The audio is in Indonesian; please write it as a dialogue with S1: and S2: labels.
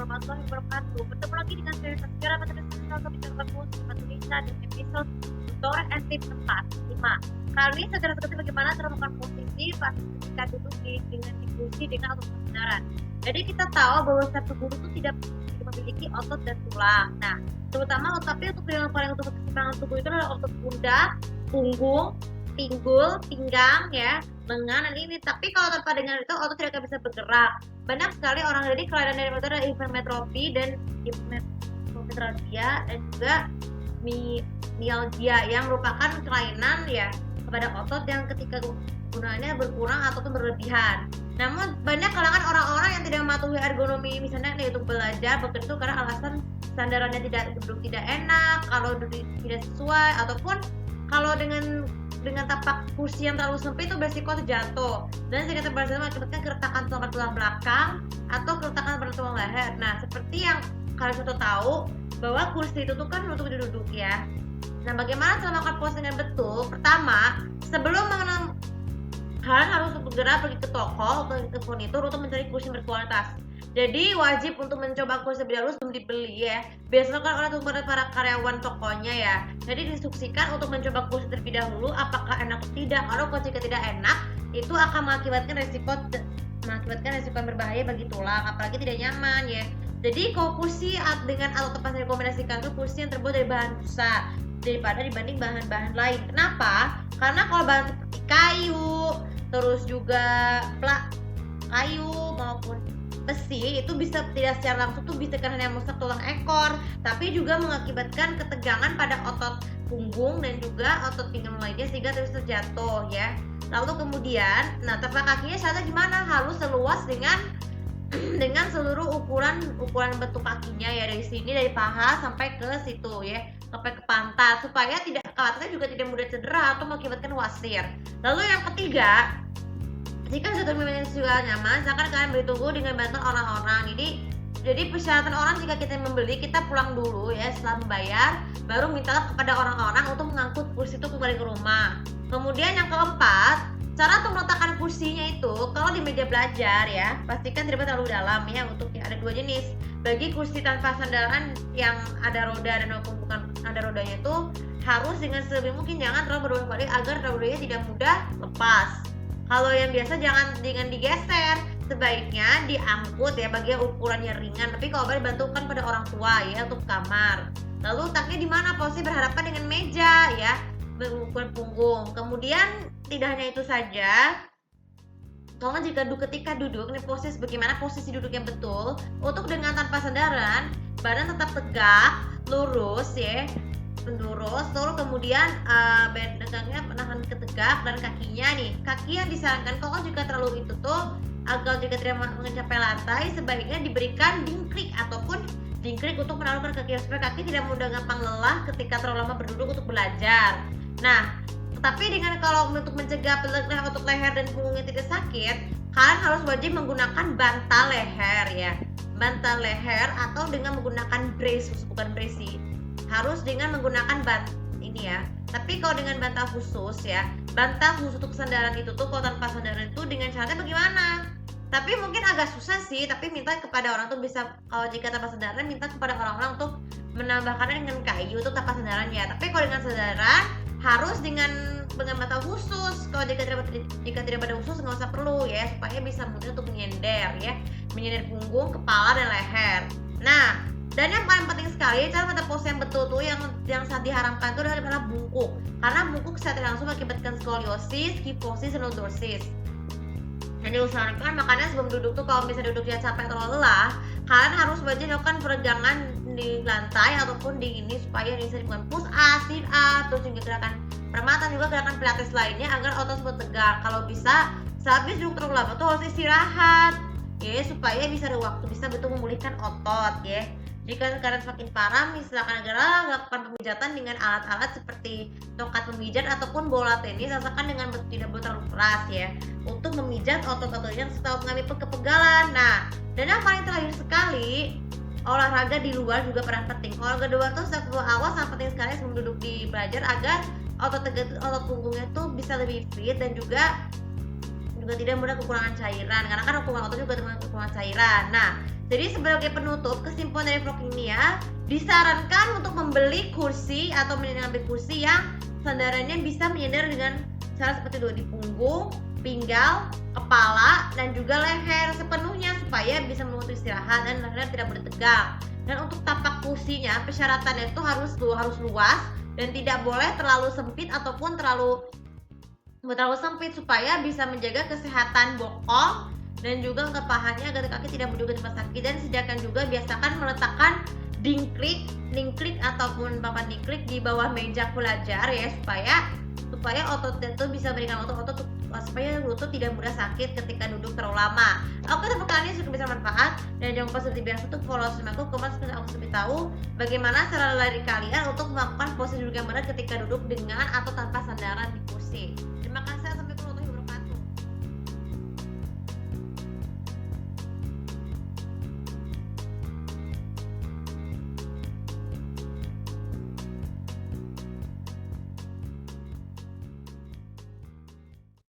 S1: warahmatullahi wabarakatuh. Bertemu lagi dengan saya Saskia Materi Sosial Kebijakan Muslim Indonesia di episode Tutor ST 45. Kali ini saya akan bagaimana cara melakukan posisi ketika duduk dengan diskusi dengan otot kebenaran. Jadi kita tahu bahwa satu guru itu tidak memiliki otot dan tulang. Nah, terutama tapi untuk yang paling untuk keseimbangan tubuh itu adalah otot pundak, punggung, pinggul, pinggang, ya, lengan, dan ini. Tapi kalau tanpa dengan itu otot tidak akan bisa bergerak. Banyak sekali orang jadi kelainan dari motor ada hipermetropi dan hipermetralgia dan juga myalgia yang merupakan kelainan ya kepada otot yang ketika gunanya berkurang ataupun berlebihan. Namun banyak kalangan orang-orang yang tidak mematuhi ergonomi misalnya untuk belajar begitu karena alasan sandarannya duduk tidak enak, kalau duduk tidak sesuai, ataupun kalau dengan tapak kursi yang terlalu sempit itu beresiko terjatuh dan jika terjatuh mengakibatkan keretakan tulang belakang atau keretakan pada tulang leher. Nah, seperti yang kalian sudah tahu bahwa kursi itu tuh kan untuk duduk ya. Nah, bagaimana cara melakukan pose dengan betul? Pertama, sebelum kalian harus segera pergi ke toko atau ke furnitur untuk mencari kursi berkualitas. Jadi wajib untuk mencoba kursi lebih dahulu sebelum dibeli ya. Biasanya kan oleh para karyawan tokonya ya. Jadi diinstruksikan untuk mencoba kursi terlebih dahulu apakah enak atau tidak. Kalau jika tidak enak, itu akan mengakibatkan resiko yang berbahaya bagi tulang, apalagi tidak nyaman ya. Jadi kalau kursi dengan alat tempat yang dikombinasikan itu kursi yang terbuat dari bahan busa dibanding bahan-bahan lain. Kenapa? Karena kalau bahan seperti kayu, terus juga kayu maupun besi itu bisa tidak secara langsung tuh bisa hanya merusak tulang ekor, tapi juga mengakibatkan ketegangan pada otot punggung dan juga otot pinggang lainnya sehingga terus terjatuh ya. Lalu kemudian, tapak kakinya caranya gimana? Harus seluas dengan seluruh ukuran bentuk kakinya ya, dari sini dari paha sampai ke situ ya, sampai ke pantat supaya kakinya juga tidak mudah cedera atau mengakibatkan wasir. Lalu yang ketiga, jika sudah juga nyaman, silakan kalian beli tunggu dengan bantuan orang-orang. Jadi persyaratan orang jika kita membeli, kita pulang dulu ya setelah membayar, baru minta kepada orang-orang untuk mengangkut kursi itu kembali ke rumah. Kemudian yang keempat, cara untuk meletakkan kursinya itu, kalau di meja belajar ya, pastikan tidak terlalu dalam ya. Untuk ada dua jenis. Bagi kursi tanpa sandaran yang ada roda dan bukan ada rodanya itu harus dengan sebisa mungkin jangan terlalu berbolak-balik agar rodanya tidak mudah lepas. Kalau yang biasa jangan dengan digeser, sebaiknya diangkut ya bagi yang ukurannya ringan. Tapi kalau boleh bantukan pada orang tua ya untuk kamar. Lalu letaknya di mana? Posisi berhadapan dengan meja ya, berukuran punggung. Kemudian tidak hanya itu saja, tolong ketika duduk, ini bagaimana posisi duduk yang betul. Untuk dengan tanpa sandaran, badan tetap tegak, lurus ya, lurus, lalu kemudian pedangnya menahan tegak dan kakinya nih, kaki yang disarankan kalau jika terlalu itu tuh agar jika tidak mencapai lantai sebaiknya diberikan dingkrik ataupun dingkrik untuk menaruhkan kaki supaya kaki tidak mudah gampang lelah ketika terlalu lama berduduk untuk belajar. Nah, tapi dengan kalau untuk mencegah otot leher dan punggungnya tidak sakit, kalian harus wajib menggunakan bantal leher ya, bantal leher atau dengan menggunakan brace, bukan brace sih. Harus dengan menggunakan ini ya. Tapi kalau dengan bantal khusus ya, bantal khusus untuk sandaran itu tuh kalau tanpa sandaran itu dengan caranya bagaimana? Tapi mungkin agak susah sih, tapi minta kepada orang tuh bisa, kalau jika tanpa sandaran minta kepada orang-orang untuk menambahkannya dengan kayu untuk tanpa sandaran ya. Tapi kalau dengan sandaran harus dengan bantal khusus. Kalau jika tidak pada khusus nggak usah perlu ya, supaya bisa mudah untuk menyender punggung, kepala dan leher. Nah, dan yang paling penting sekali cara pada pose yang betul tuh yang saat diharamkan itu adalah bungkuk. Karena bungkuk secara langsung mengakibatkan skoliosis, kifosis, dan lordosis. Jadi usahakan makanya sebelum duduk tuh kalau misalnya duduknya capek atau lelah, kalian harus wajib lakukan peregangan di lantai ataupun di ini supaya bisa dilakukan push up, sit up, terus juga gerakan permata, juga gerakan pilates lainnya agar otot sempat tegak. Kalau bisa sehabis duduk terlalu lama tuh harus istirahat ya, supaya bisa ada waktu bisa betul memulihkan otot ya. Jika keadaan semakin parah, silakan segera lakukan pemijatan dengan alat-alat seperti tongkat pemijat ataupun bola tenis, asalkan dengan tidak terlalu keras ya, untuk memijat otot-ototnya serta mengambil kepegalan. Nah, dan yang paling terakhir sekali, olahraga di luar juga peran penting. Olahraga di luar tuh awal sangat penting sekali sebelum duduk di belajar agar otot punggungnya tuh bisa lebih fit dan juga tidak mudah kekurangan cairan, karena kan hukuman otot juga kekurangan cairan. Nah, Jadi sebagai penutup, kesimpulan dari vlog ini ya, disarankan untuk membeli kursi atau mengambil kursi yang sandarannya bisa menyandar dengan cara seperti itu, di punggung, pinggal, kepala, dan juga leher sepenuhnya supaya bisa membantu istirahat dan leher tidak bertegang. Dan untuk tapak kursinya, persyaratannya itu harus luas dan tidak boleh terlalu sempit ataupun terlalu sempit supaya bisa menjaga kesehatan bokong dan juga ke pahanya agar kaki tidak mudah tempat sakit. Dan sediakan juga, biasakan meletakkan dingklik ataupun papan dingklik di bawah meja belajar ya, supaya otot itu bisa memberikan otot supaya lutut tidak mudah sakit ketika duduk terlalu lama. Oke, semoga kalian sudah bisa manfaat, dan jangan lupa seperti biasa untuk follow aku, komen aku lebih tahu bagaimana cara lari kalian untuk melakukan posisi duduk yang benar ketika duduk dengan atau tanpa sandaran di kursi.